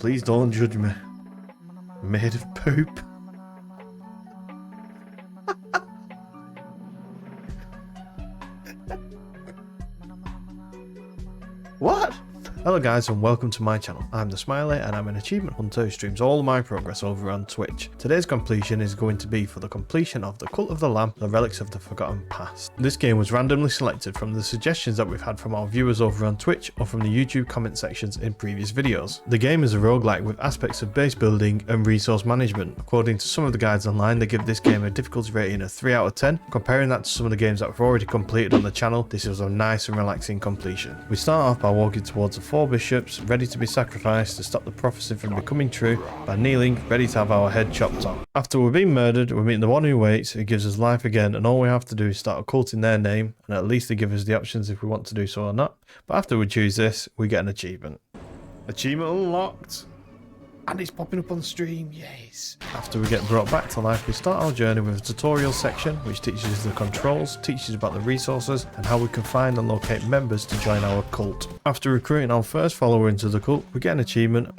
Please don't judge me. Made of poop. What? Hello guys and welcome to my channel. I'm the Smiley and I'm an achievement hunter who streams all of my progress over on Twitch. Today's completion is going to be for the completion of the Cult of the Lamb, the Relics of the Forgotten Past. This game was randomly selected from the suggestions that we've had from our viewers over on Twitch or from the YouTube comment sections in previous videos. The game is a roguelike with aspects of base building and resource management. According to some of the guides online, they give this game a difficulty rating of 3 out of 10. Comparing that to some of the games that we've already completed on the channel, this was a nice and relaxing completion. We start off by walking towards the 4 bishops ready to be sacrificed to stop the prophecy from becoming true by kneeling ready to have our head chopped off. After we've been murdered, we meet the one who waits, who gives us life again, and all we have to do is start a cult in their name, and at least they give us the options if we want to do so or not. But after we choose this, we get an achievement. Achievement unlocked! And it's popping up on the stream, yes! After we get brought back to life, we start our journey with a tutorial section which teaches us the controls, teaches about the resources, and how we can find and locate members to join our cult. After recruiting our first follower into the cult, we get an achievement.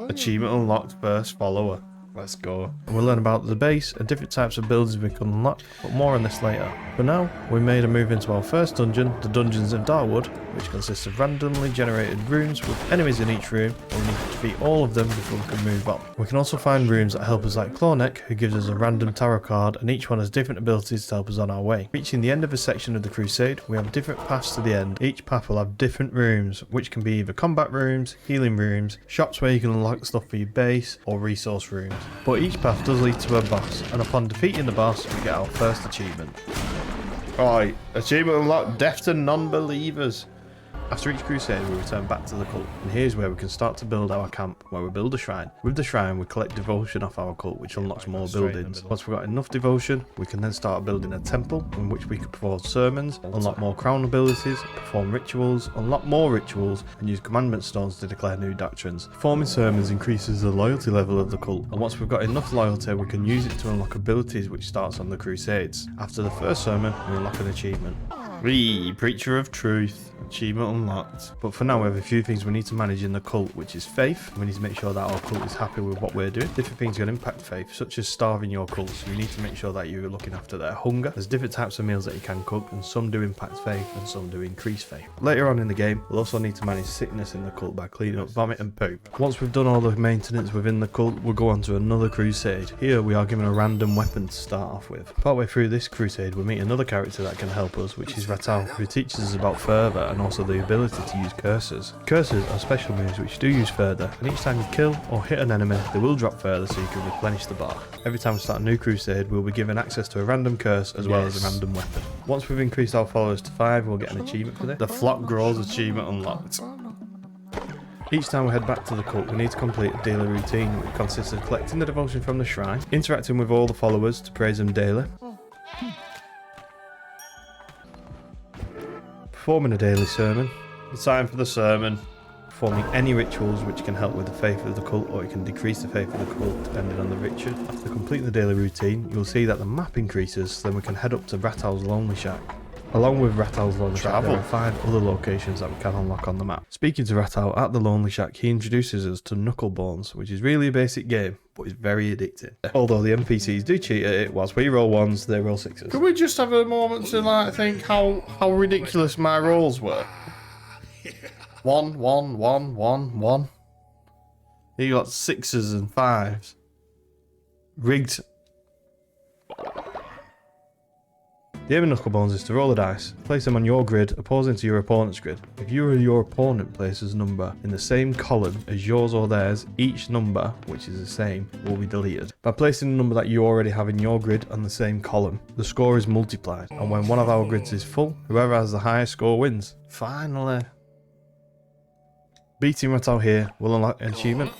Achievement unlocked, first follower. Let's go. And we'll learn about the base and different types of buildings we can unlock, but more on this later. For now, we made a move into our first dungeon, the Dungeons of Darkwood, which consists of randomly generated rooms with enemies in each room, and we need to defeat all of them before we can move on. We can also find rooms that help us like Clawneck, who gives us a random tarot card, and each one has different abilities to help us on our way. Reaching the end of a section of the crusade, we have different paths to the end. Each path will have different rooms, which can be either combat rooms, healing rooms, shops where you can unlock stuff for your base, or resource rooms. But each path does lead to a boss, and upon defeating the boss, we get our first achievement. Alright, achievement unlocked, death to non-believers. After each crusade, we return back to the cult, and here's where we can start to build our camp, where we build a shrine. With the shrine, we collect devotion off our cult, which unlocks more buildings. Once we've got enough devotion, we can then start building a temple, in which we can perform sermons, unlock more crown abilities, perform rituals, unlock more rituals, and use commandment stones to declare new doctrines. Performing sermons increases the loyalty level of the cult, and once we've got enough loyalty, we can use it to unlock abilities, which starts on the crusades. After the first sermon, we unlock an achievement. Preacher of Truth. Achievement unlocked. But for now, we have a few things we need to manage in the cult, which is faith. We need to make sure that our cult is happy with what we're doing. Different things can impact faith, such as starving your cult, so you need to make sure that you're looking after their hunger. There's different types of meals that you can cook, and some do impact faith and some do increase faith. Later on in the game, we'll also need to manage sickness in the cult by cleaning up vomit and poop. Once we've done all the maintenance within the cult, we'll go on to another crusade. Here we are given a random weapon to start off with. Partway through this crusade, we meet another character that can help us, which is Ratal, who teaches us about fervor and also the ability to use curses. Curses are special moves which do use further, and each time you kill or hit an enemy, they will drop further so you can replenish the bar. Every time we start a new crusade, we'll be given access to a random curse as well as a random weapon. Once we've increased our followers to 5, we'll get an achievement for this. The Flock Grows achievement unlocked. Each time we head back to the cult, we need to complete a daily routine, which consists of collecting the devotion from the shrine, interacting with all the followers to praise them daily, performing a daily sermon. It's time for the sermon. Performing any rituals which can help with the faith of the cult, or it can decrease the faith of the cult depending on the ritual. After completing the daily routine, you'll see that the map increases, so then we can head up to Ratal's Lonely Shack. Along with Ratal's Lonely Shack, there are 5 other locations that we can unlock on the map. Speaking to Ratal at the Lonely Shack, he introduces us to Knucklebones, which is really a basic game, but it's very addicting. Although the NPCs do cheat at it, whilst we roll 1s, they roll 6s. Could we just have a moment to like think how ridiculous my rolls were? 1, 1, 1, 1, 1. You got 6s and 5s. Rigged. The aim of Knucklebones is to roll a dice, place them on your grid opposing to your opponent's grid. If you or your opponent places a number in the same column as yours or theirs, each number, which is the same, will be deleted. By placing the number that you already have in your grid on the same column, the score is multiplied, and when one of our grids is full, whoever has the highest score wins. Finally. Beating Ratal here will unlock an achievement.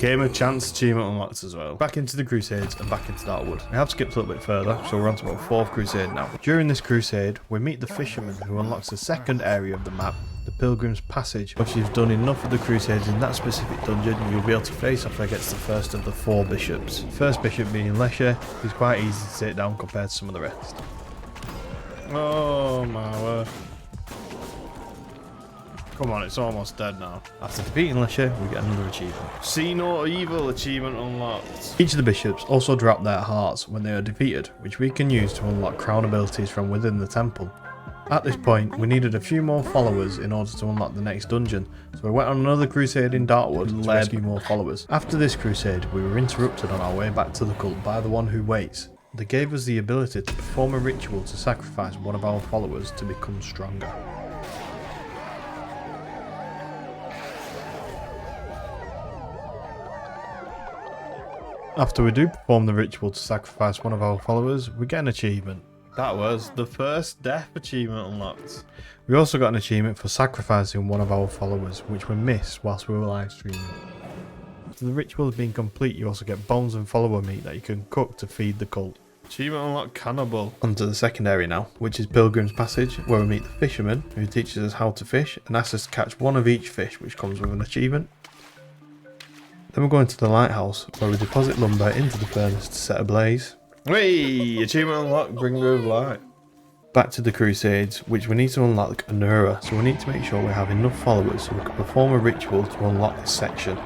Game of Chance achievement unlocked as well. Back into the Crusades and back into Darkwood. We have skipped a little bit further, so we're on to our 4th Crusade now. During this Crusade, we meet the Fisherman, who unlocks the second area of the map, the Pilgrim's Passage. If you've done enough of the Crusades in that specific dungeon, you'll be able to face off against the first of the 4 bishops. First bishop being Lesher, who's quite easy to take down compared to some of the rest. Oh my word. Come on, it's almost dead now. After defeating Lesher, we get another achievement. See no evil achievement unlocked. Each of the bishops also drop their hearts when they are defeated, which we can use to unlock crown abilities from within the temple. At this point, we needed a few more followers in order to unlock the next dungeon, so we went on another crusade in Darkwood to rescue more followers. After this crusade, we were interrupted on our way back to the cult by the one who waits. They gave us the ability to perform a ritual to sacrifice one of our followers to become stronger. After we do perform the ritual to sacrifice one of our followers, we get an achievement. That was the first death achievement unlocked. We also got an achievement for sacrificing one of our followers, which we missed whilst we were live streaming. After the ritual has been complete, you also get bones and follower meat that you can cook to feed the cult. Achievement unlocked Cannibal. Onto the second area now, which is Pilgrim's Passage, where we meet the fisherman, who teaches us how to fish and asks us to catch one of each fish, which comes with an achievement. Then we're going to the lighthouse, where we deposit lumber into the furnace to set ablaze. Whey! Achievement unlocked, Bringer of Light. Back to the Crusades, which we need to unlock Anura, so we need to make sure we have enough followers so we can perform a ritual to unlock this section.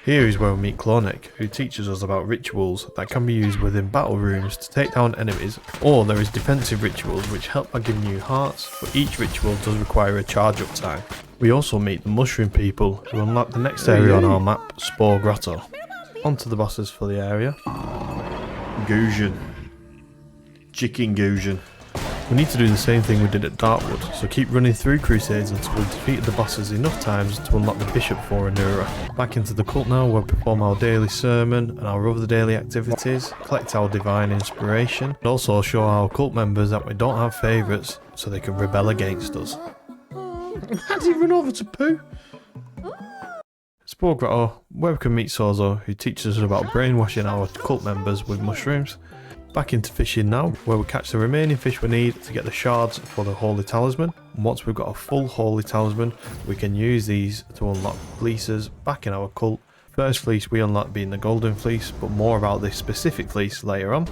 Here is where we meet Clonic, who teaches us about rituals that can be used within battle rooms to take down enemies, or there is defensive rituals which help by giving you hearts, but each ritual does require a charge up time. We also meet the Mushroom People, who unlock the next area on our map, Spore Grotto. Onto the bosses for the area. Gusion. Chicken Gusion. We need to do the same thing we did at Darkwood, so keep running through Crusades until we've defeated the bosses enough times to unlock the Bishop for Anura. Back into the cult now, where we perform our daily sermon and our other daily activities, collect our divine inspiration, and also show our cult members that we don't have favourites, so they can rebel against us. How did he run over to poo? Spore Grotto, where we can meet Sozo, who teaches us about brainwashing our cult members with mushrooms. Back into fishing now, where we catch the remaining fish we need to get the shards for the Holy Talisman. And once we've got a full Holy Talisman, we can use these to unlock fleeces back in our cult. First fleece we unlock being the Golden Fleece, but more about this specific fleece later on.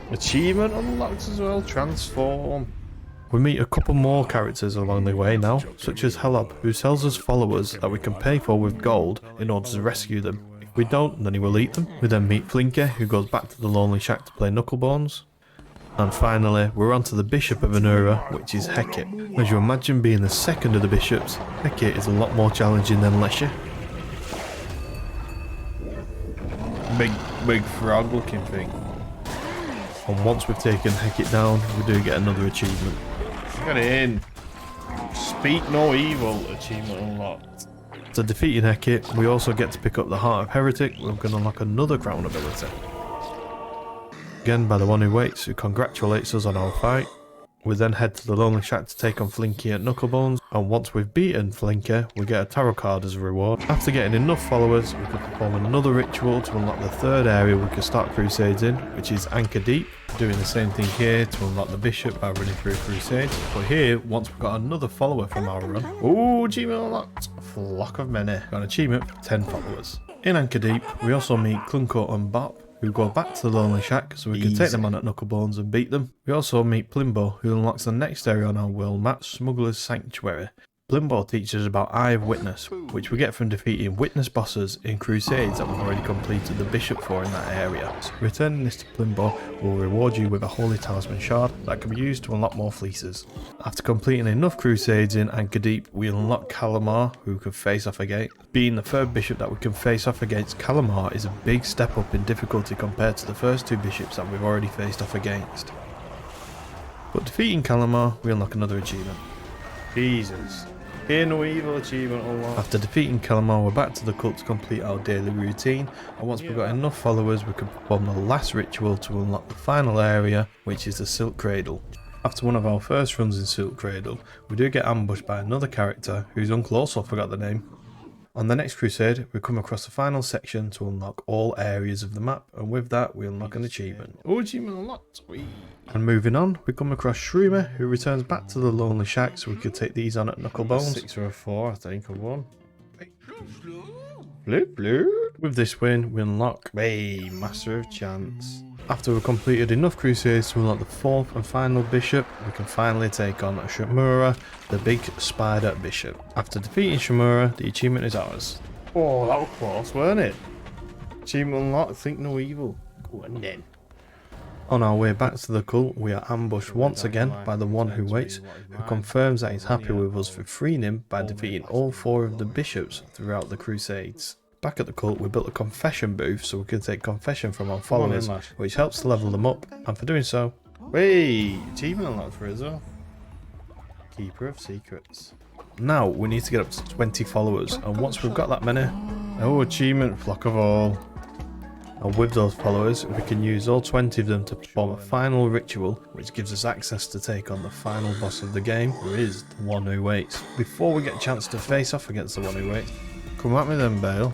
Achievement unlocked as well, Transform. We meet a couple more characters along the way now, such as Helob, who sells us followers that we can pay for with gold in order to rescue them. If we don't, then he will eat them. We then meet Flinker, who goes back to the Lonely Shack to play Knucklebones. And finally, we're on to the Bishop of Anura, which is Hecate. As you imagine being the second of the bishops, Hecate is a lot more challenging than Lesher. Big frog looking thing. And once we've taken Hecate down, we do get another achievement. Get in! Speak no evil achievement unlocked. To defeating Hecate, we also get to pick up the Heart of Heretic, where we can unlock another crown ability. Again by the one who waits, who congratulates us on our fight. We then head to the Lonely Shack to take on Flinky at Knucklebones, and once we've beaten Flinky, we get a tarot card as a reward. After getting enough followers, we can perform another ritual to unlock the third area we can start Crusades in, which is Anchor Deep. Doing the same thing here to unlock the Bishop by running through Crusades. But here, once we've got another follower from our run, ooh, achievement unlocked! Flock of Many. Got an achievement for 10 followers. In Anchor Deep, we also meet Clunko and Bop, who go back to the Lonely Shack so we can take them on at Knucklebones and beat them. We also meet Plimbo, who unlocks the next area on our world map, Smuggler's Sanctuary. Plimbo teaches about Eye of Witness, which we get from defeating witness bosses in Crusades that we've already completed the Bishop for in that area. So returning this to Plimbo will reward you with a Holy Talisman shard that can be used to unlock more fleeces. After completing enough Crusades in Anchor Deep, we unlock Calamar, who can face off against. Being the third bishop that we can face off against, Calamar is a big step up in difficulty compared to the first two bishops that we've already faced off against. But defeating Calamar, we unlock another achievement. Jesus. Hear no evil achievement unlocked. After defeating Calamar, we're back to the cult to complete our daily routine, and once we've got enough followers, we can perform the last ritual to unlock the final area, which is the Silk Cradle. After one of our first runs in Silk Cradle, we do get ambushed by another character whose uncle also forgot the name. On the next crusade, we come across the final section to unlock all areas of the map, and with that we unlock an achievement. Oh, achievement unlocked! Whee. And moving on, we come across Shroomer, who returns back to the Lonely Shack so we could take these on at Knucklebones. 6 or a 4, I think, or 1. Bloop bloop. With this win, we unlock Master of Chance. After we've completed enough crusades to unlock the 4th and final bishop, we can finally take on Shimura, the big spider bishop. After defeating Shimura, the achievement is ours. Oh, that was close, weren't it? Achievement unlocked, think no evil. Go on then. On our way back to the cult, we are ambushed once again by the one who waits, who confirms that he's happy with us for freeing him by defeating all 4 of the bishops throughout the crusades. Back at the cult, we built a confession booth so we can take confession from our followers, which helps to level them up, and for doing so... Wait! Achievement unlocked for us all. Keeper of Secrets. Now, we need to get up to 20 followers, and once we've got that many... Oh, achievement, Flock of All. And with those followers, we can use all 20 of them to perform a final ritual, which gives us access to take on the final boss of the game, who is the one who waits. Before we get a chance to face off against the one who waits, come at me then, Bale.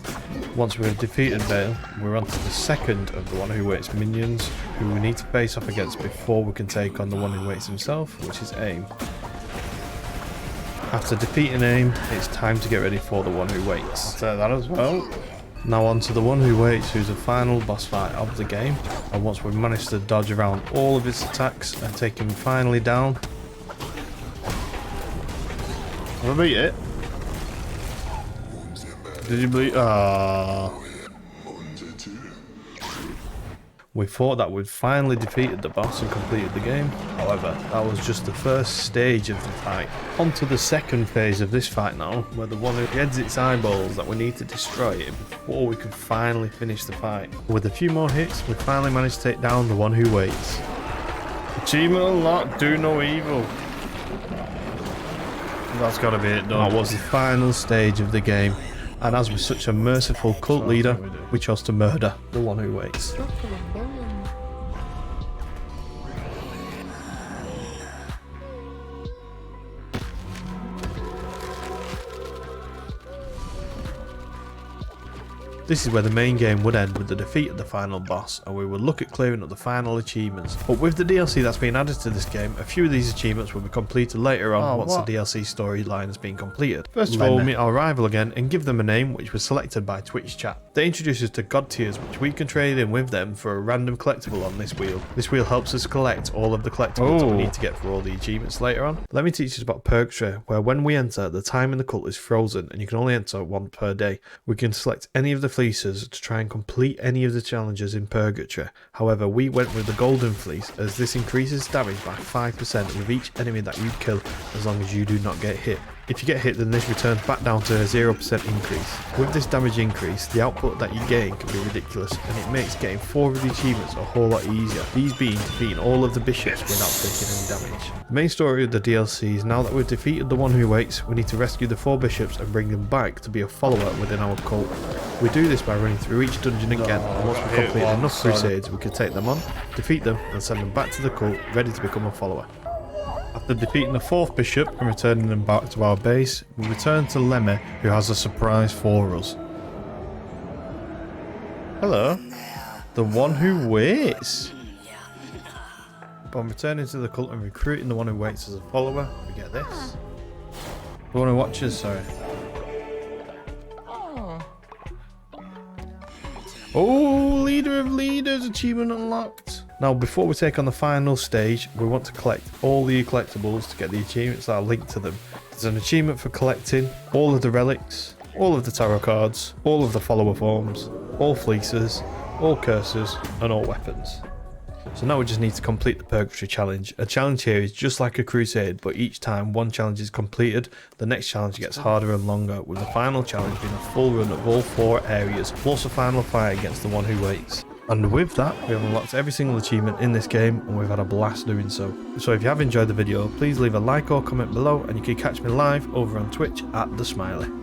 Once we have defeated Bale, we're on to the second of the one who waits minions, who we need to face off against before we can take on the one who waits himself, which is Aim. After defeating Aim, it's time to get ready for the one who waits. I'll take that as well. Now on to the one who waits, who's the final boss fight of the game, and once we've managed to dodge around all of his attacks and take him finally down... Have I beat it? Did you beat... Ah. We thought that we'd finally defeated the boss and completed the game. However, that was just the first stage of the fight. On to the second phase of this fight now, where the one who heads its eyeballs that we need to destroy it before we can finally finish the fight. With a few more hits, we finally managed to take down the one who waits. Achievement unlocked, do no evil. That's gotta be it done. That was the final stage of the game. And as with such a merciful cult leader, we chose to murder the one who waits. This is where the main game would end with the defeat of the final boss, and we would look at clearing up the final achievements. But with the DLC that's been added to this game, a few of these achievements will be completed later on once the DLC storyline has been completed. First of all, we'll meet our rival again and give them a name which was selected by Twitch chat. They introduce us to God tiers, which we can trade in with them for a random collectible on this wheel. This wheel helps us collect all of the collectibles that we need to get for all the achievements later on. Let me teach you about Purgatory, where when we enter, the time in the cult is frozen and you can only enter one per day. We can select any of the fleeces to try and complete any of the challenges in Purgatory. However, we went with the golden fleece, as this increases damage by 5% with each enemy that you kill as long as you do not get hit. If you get hit, then this returns back down to a 0% increase. With this damage increase, the output that you gain can be ridiculous, and it makes getting 4 of the achievements a whole lot easier, these being defeating all of the bishops without taking any damage. The main story of the DLC is now that we've defeated the one who waits, we need to rescue the 4 bishops and bring them back to be a follower within our cult. We do this by running through each dungeon again, and once we complete enough crusades, we can take them on, defeat them, and send them back to the cult, ready to become a follower. After defeating the 4th bishop and returning them back to our base, we return to Lemmy, who has a surprise for us. Hello. The one who waits. Upon returning to the cult and recruiting the one who waits as a follower, we get this. The one who watches, sorry. Oh, leader of leaders, achievement unlocked. Now, before we take on the final stage, we want to collect all the collectibles to get the achievements that are linked to them. There's an achievement for collecting all of the relics, all of the tarot cards, all of the follower forms, all fleeces, all curses, and all weapons. So now we just need to complete the Purgatory challenge. A challenge here is just like a crusade, but each time one challenge is completed, the next challenge gets harder and longer, with the final challenge being a full run of all 4 areas, plus a final fight against the one who waits. And with that, we have unlocked every single achievement in this game, and we've had a blast doing so. So if you have enjoyed the video, please leave a like or comment below, and you can catch me live over on Twitch at The Smiley.